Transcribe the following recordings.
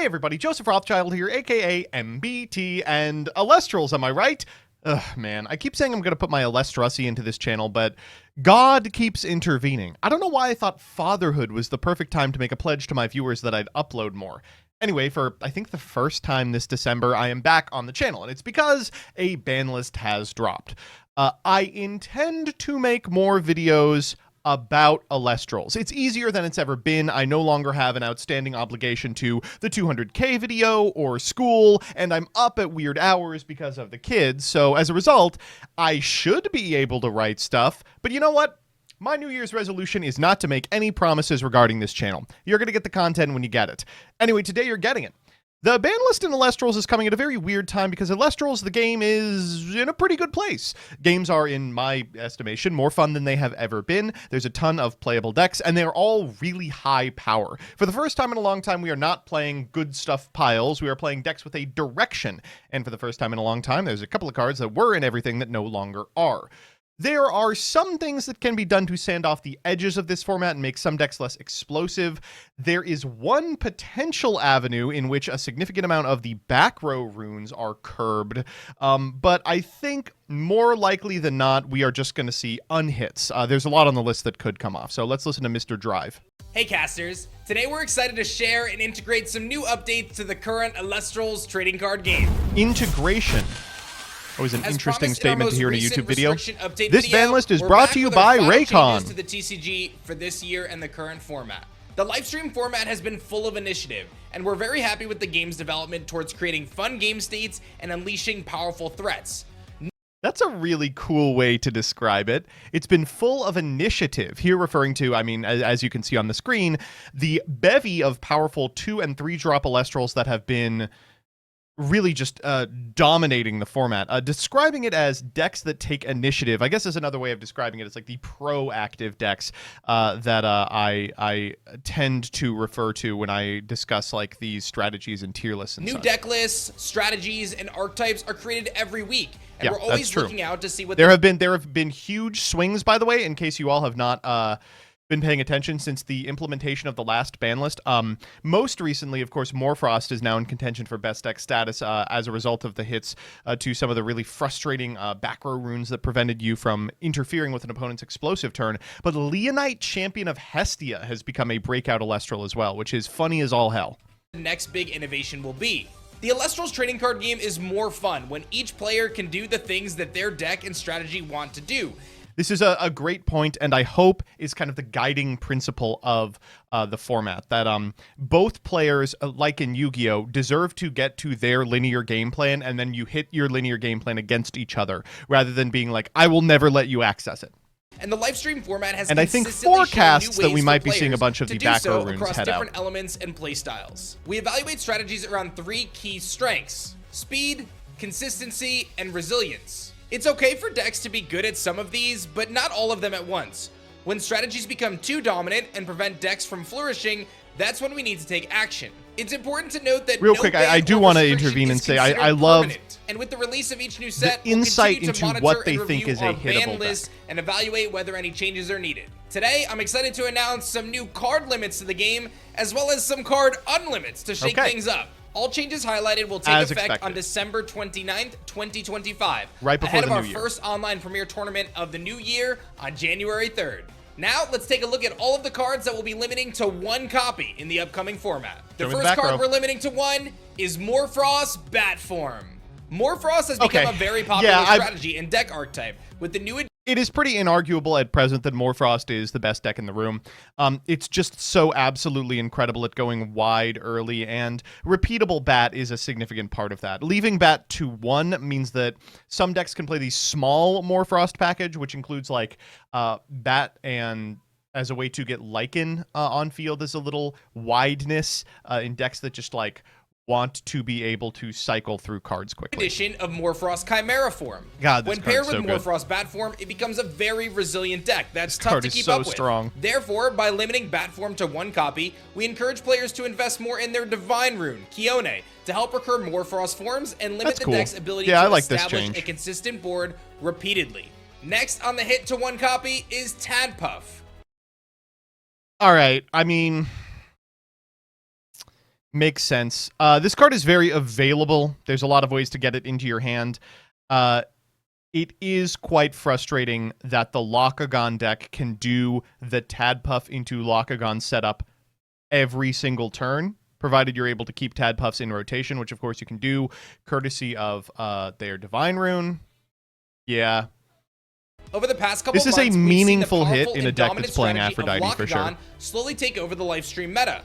Hey everybody, Joseph Rothschild here, aka MBT, and Elestrals, am I right? Ugh, man, I keep saying I'm going to put my Elestrusy into this channel, but God keeps intervening. I don't know why I thought fatherhood was the perfect time to make a pledge to my viewers that I'd upload more. Anyway, for I think the first time this December, I am back on the channel, and it's because a ban list has dropped. I intend to make more videos about Elestrals. It's easier than it's ever been. I no longer have an outstanding obligation to the 200K video or school, and I'm up at weird hours because of the kids, so as a result, I should be able to write stuff, but you know what? My New Year's resolution is not to make any promises regarding this channel. You're going to get the content when you get it. Anyway, today you're getting it. The ban list in Elestrals is coming at a very weird time because Elestrals, the game, is in a pretty good place. Games are, in my estimation, more fun than they have ever been. There's a ton of playable decks, and they're all really high power. For the first time in a long time, we are not playing good stuff piles. We are playing decks with a direction. And for the first time in a long time, there's a couple of cards that were in everything that no longer are. There are some things that can be done to sand off the edges of this format and make some decks less explosive. There is one potential avenue in which a significant amount of the back row runes are curbed, but I think more likely than not, we are just going to see unhits. There's a lot on the list that could come off, so let's listen to Mr. Drive. Hey casters, today we're excited to share and integrate some new updates to the current Elestrals trading card game. Integration. Always an interesting statement to hear in a YouTube video. This video, ban list is brought to you by Raycon. To the TCG for this year and the current format. The livestream format has been full of initiative, and we're very happy with the game's development towards creating fun game states and unleashing powerful threats. That's a really cool way to describe it. It's been full of initiative. Here referring to, I mean, as you can see on the screen, the bevy of powerful 2- and 3-drop Elestrals that have been really just dominating the format. Describing it as decks that take initiative, I guess is another way of describing it. It's like the proactive decks that I tend to refer to when I discuss like these strategies and tier lists and New such. deck lists, strategies, and archetypes are created every week, and we're always looking out to see what there have been huge swings, by the way, in case you all have not been paying attention since the implementation of the last ban list. Most recently, of course, Morfrost is now in contention for best deck status as a result of the hits to some of the really frustrating back row runes that prevented you from interfering with an opponent's explosive turn. But Leonite, Champion of Hestia, has become a breakout Elestral as well, which is funny as all hell. The next big innovation will be. The Elestrals trading card game is more fun when each player can do the things that their deck and strategy want to do. This is a great point, and I hope is kind of the guiding principle of the format, that both players, like in Yu-Gi-Oh!, deserve to get to their linear game plan, and then you hit your linear game plan against each other, rather than being like, I will never let you access it. And the live stream format has, and I think forecasts that we might be seeing a bunch of the back row runes across head different out. elements and play styles. We evaluate strategies around 3 key strengths: speed, consistency, and resilience. It's okay for decks to be good at some of these, but not all of them at once. When strategies become too dominant and prevent decks from flourishing, that's when we need to take action. It's important to note that real quick, I do want to intervene and say I love permanent. And with the release of each new set, the insight we'll into monitor what they and think is a our hittable ban list and evaluate whether any changes are needed. Today, I'm excited to announce some new card limits to the game, as well as some card unlimits to shake things up. All changes highlighted will take effect on December 29th, 2025, right before ahead of the our new year. first online premier tournament of the new year on January 3rd. Now, let's take a look at all of the cards that will be limiting to 1 copy in the upcoming format. The first card we're limiting to 1 is Morfrost Bat Form. Morfrost has become a very popular strategy and deck archetype with the new. It is pretty inarguable at present that Morfrost is the best deck in the room. It's just so absolutely incredible at going wide early, and repeatable Bat is a significant part of that. Leaving Bat to 1 means that some decks can play the small Morfrost package, which includes like Bat and as a way to get Lycan on field as a little wideness in decks that just like want to be able to cycle through cards quickly. Edition of Morfrost Chimera Form. God, this when paired with so Morfrost Bat Form, it becomes a very resilient deck that's tough to keep up with. Strong. Therefore, by limiting Bat Form to 1 copy, we encourage players to invest more in their Divine Rune, Kione, to help recur Morfrost forms and limit the deck's ability to establish a consistent board repeatedly. Next on the hit to 1 copy is Tadpuff. All right, I mean, Makes sense. This card is very available. There's a lot of ways to get it into your hand. It is quite frustrating that the Lycaoid deck can do the Tadpuff into Lycaoid setup every single turn, provided you're able to keep Tadpuffs in rotation, which of course you can do, courtesy of their Divine Rune. Yeah. Over the past couple this is months, a meaningful we've seen the hit powerful in a and deck dominant that's playing strategy of Aphrodite for sure. Lycaoid slowly take over the Lifestream meta.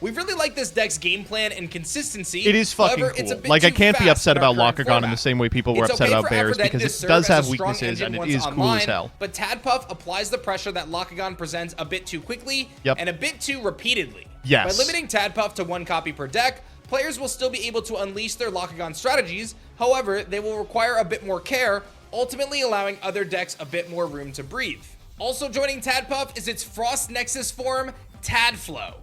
We really like this deck's game plan and consistency. It is fucking However, cool. It's a bit Like, I too can't be fast upset in our about current Lycaoid in format. the same way people were It's upset okay about for Bears, Aphrodite because to it serve does as a have strong weaknesses engine and it once is cool online, as hell. But Tadpuff applies the pressure that Lycaoid presents a bit too quickly and a bit too repeatedly. Yes. By limiting Tadpuff to 1 copy per deck, players will still be able to unleash their Lycaoid strategies. However, they will require a bit more care, ultimately allowing other decks a bit more room to breathe. Also joining Tadpuff is its Frost Nexus form, Tadflow.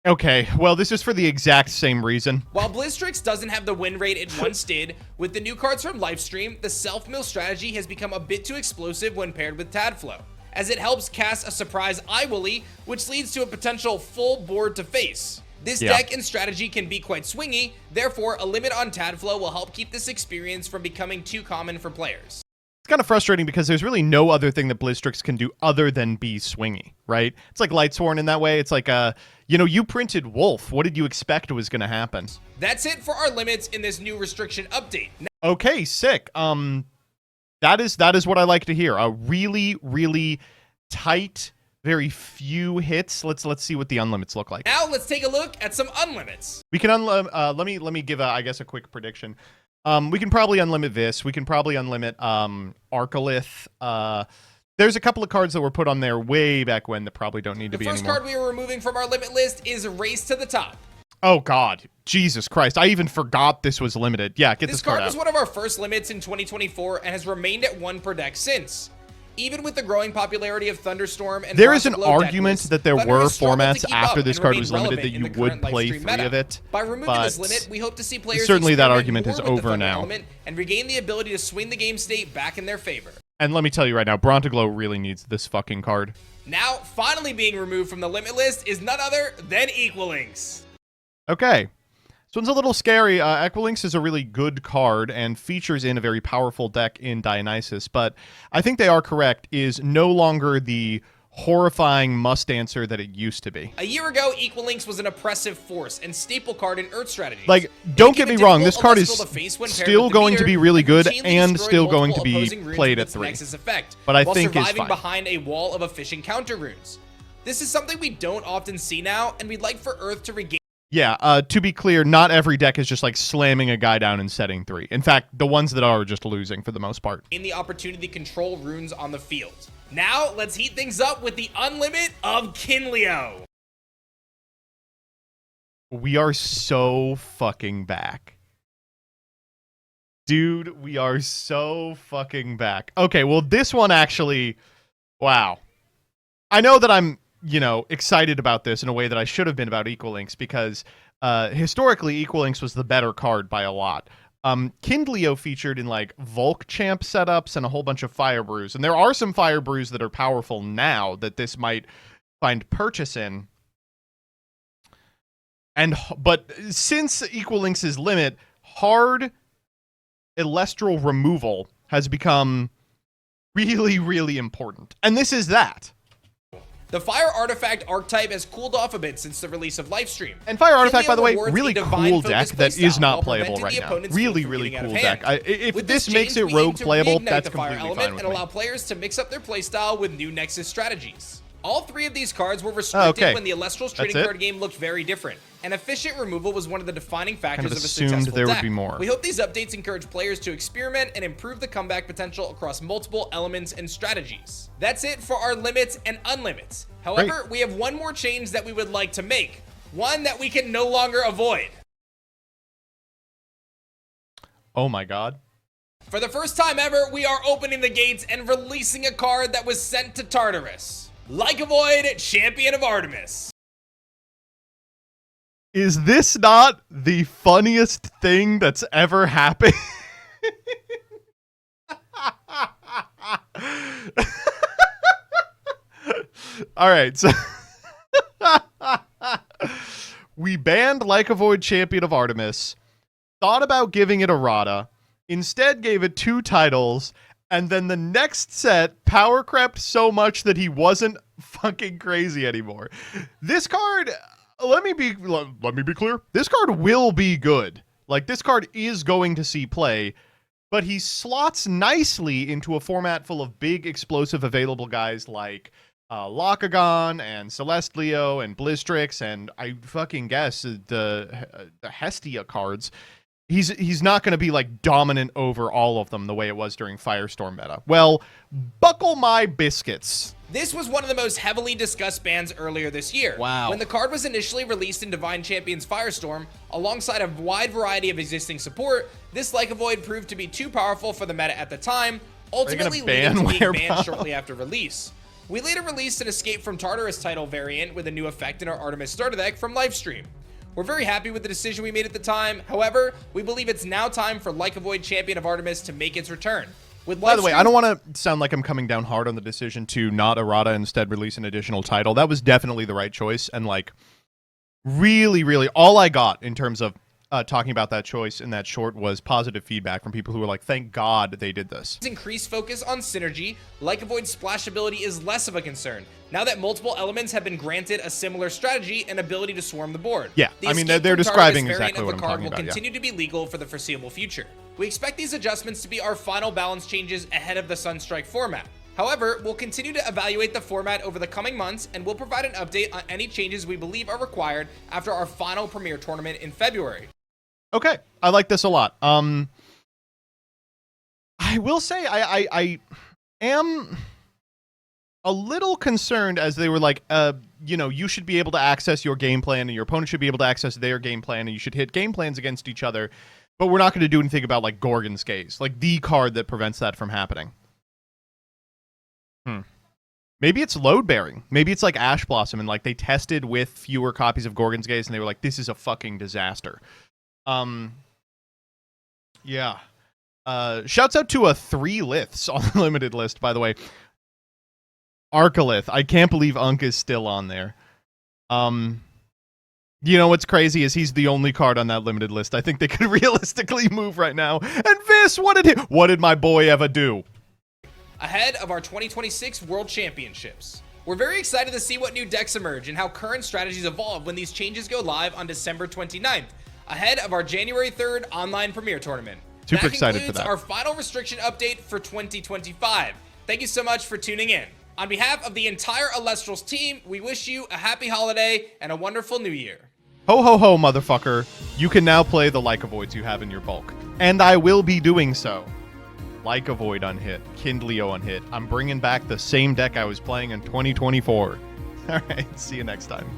Okay, well, this is for the exact same reason. While Blizztrix doesn't have the win rate it once did, with the new cards from Lifestream, the self-mill strategy has become a bit too explosive when paired with Tadflow, as it helps cast a surprise Iwilly, which leads to a potential full board to face. This deck and strategy can be quite swingy, therefore a limit on Tadflow will help keep this experience from becoming too common for players. It's kind of frustrating because there's really no other thing that Blizztrix can do other than be swingy, right? It's like Lightsworn in that way. It's like, you know, you printed Wolf. What did you expect was going to happen? That's it for our limits in this new restriction update. Okay, sick. That is what I like to hear. A really, really tight, very few hits. Let's see what the unlimits look like. Now let's take a look at some unlimits. We can let me give I guess a quick prediction. We can probably unlimit this. We can probably unlimit Arcolith. There's a couple of cards that were put on there way back when that probably don't need to be anymore. The first card we are removing from our limit list is Race to the Top. Oh God, Jesus Christ! I even forgot this was limited. Yeah, get this card out. This card was one of our first limits in 2024 and has remained at 1 per deck since. Even with the growing popularity of Thunderstorm and there is an Glow argument deck that there Thunder were has struggled to formats keep after up this and card remain was limited that relevant in you the would current play Lifestream 3 meta. of it. By removing this limit, we hope to see players certainly that experiment argument is more with the over Thunder now. element and regain the ability to swing the game state back in their favor. And let me tell you right now, Glow really needs this fucking card. Now, finally being removed from the limit list is none other than Equalinx. Okay. This one's a little scary. Equalinx is a really good card and features in a very powerful deck in Dionysus, but I think they are correct, is no longer the horrifying must-answer that it used to be. A year ago, Equalinx was an oppressive force and staple card in Earth strategies. Like, don't get me wrong, this card is still going to be really good and still going to be played at 3. But I think is fine. Behind a wall of efficient counter runes. This is something we don't often see now, and we'd like for Earth to regain. Yeah, to be clear, not every deck is just like slamming a guy down and setting 3. In fact, the ones that are just losing for the most part. In the opportunity to control runes on the field. Now, let's heat things up with the unlimit of Kinleo. We are so fucking back. Dude, we are so fucking back. Okay, well, this one actually, wow. I know that I'm, you know, excited about this in a way that I should have been about Equalinx because historically Equalinx was the better card by a lot. Kinleo featured in like Volk Champ setups and a whole bunch of Fire Brews, and there are some Fire Brews that are powerful now that this might find purchase in. But since Equalinx's limit, hard Elestral removal has become really, really important, and this is that. The Fire Artifact archetype has cooled off a bit since the release of Lifestream. And Fire Artifact, by the way, really cool deck that is not playable right now. Really, really cool deck. If this makes it rogue playable, that's completely fine with me. And allow players to mix up their playstyle with new Nexus strategies. All 3 of these cards were restricted when the Elestrals trading card game looked very different. And efficient removal was one of the defining factors of a successful there deck. would be more. We hope these updates encourage players to experiment and improve the comeback potential across multiple elements and strategies. That's it for our limits and unlimits. However, we have one more change that we would like to make. One that we can no longer avoid. Oh my god. For the first time ever, we are opening the gates and releasing a card that was sent to Tartarus. Lycaoid, Champion of Artemis. Is this not the funniest thing that's ever happened? All right, so we banned Lycaoid Champion of Artemis, thought about giving it a Rada, instead gave it 2 titles, and then the next set power crept so much that he wasn't fucking crazy anymore. This card, let me be clear. This card will be good. Like, this card is going to see play, but he slots nicely into a format full of big, explosive, available guys like Lycagon and Celestleo and Blistrix, and I fucking guess the Hestia cards. He's not going to be like dominant over all of them the way it was during Firestorm meta. Well, buckle my biscuits. This was one of the most heavily discussed bans earlier this year. Wow. When the card was initially released in Divine Champions Firestorm, alongside a wide variety of existing support, this Lycaoid proved to be too powerful for the meta at the time, ultimately leading to being banned shortly after release. We later released an Escape from Tartarus title variant with a new effect in our Artemis starter deck from Lifestream. We're very happy with the decision we made at the time. However, we believe it's now time for Lycaoid Champion of Artemis to make its return. By the way, I don't want to sound like I'm coming down hard on the decision to not errata, instead release an additional title. That was definitely the right choice, and like really, really all I got in terms of talking about that choice in that short was positive feedback from people who were like, thank God they did this. Increased focus on synergy, Lycaoid's splashability is less of a concern, now that multiple elements have been granted a similar strategy and ability to swarm the board. Yeah, I mean, they're describing exactly what I'm talking about. Will continue to be legal for the foreseeable future. We expect these adjustments to be our final balance changes ahead of the Sunstrike format. However, we'll continue to evaluate the format over the coming months, and we'll provide an update on any changes we believe are required after our final Premier tournament in February. Okay, I like this a lot. I will say I am a little concerned, as they were like, you know, you should be able to access your game plan, and your opponent should be able to access their game plan, and you should hit game plans against each other, but we're not going to do anything about, like, Gorgon's Gaze, like the card that prevents that from happening. Maybe it's load bearing. Maybe it's like Ash Blossom, and like they tested with fewer copies of Gorgon's Gaze, and they were like, this is a fucking disaster. Yeah. Shouts out to 3 liths on the limited list, by the way. Arcalith. I can't believe Unk is still on there. You know what's crazy is he's the only card on that limited list I think they could realistically move right now. And Vis, what did my boy ever do? Ahead of our 2026 World Championships, we're very excited to see what new decks emerge and how current strategies evolve when these changes go live on December 29th, ahead of our January 3rd online Premier tournament. Super excited for that. Our final restriction update for 2025. Thank you so much for tuning in. On behalf of the entire Elestrals team, we wish you a happy holiday and a wonderful new year. Ho ho ho, motherfucker. You can now play the Lycaoids you have in your bulk. And I will be doing so. Lycaoid unhit, Kindleo unhit. I'm bringing back the same deck I was playing in 2024. All right, see you next time.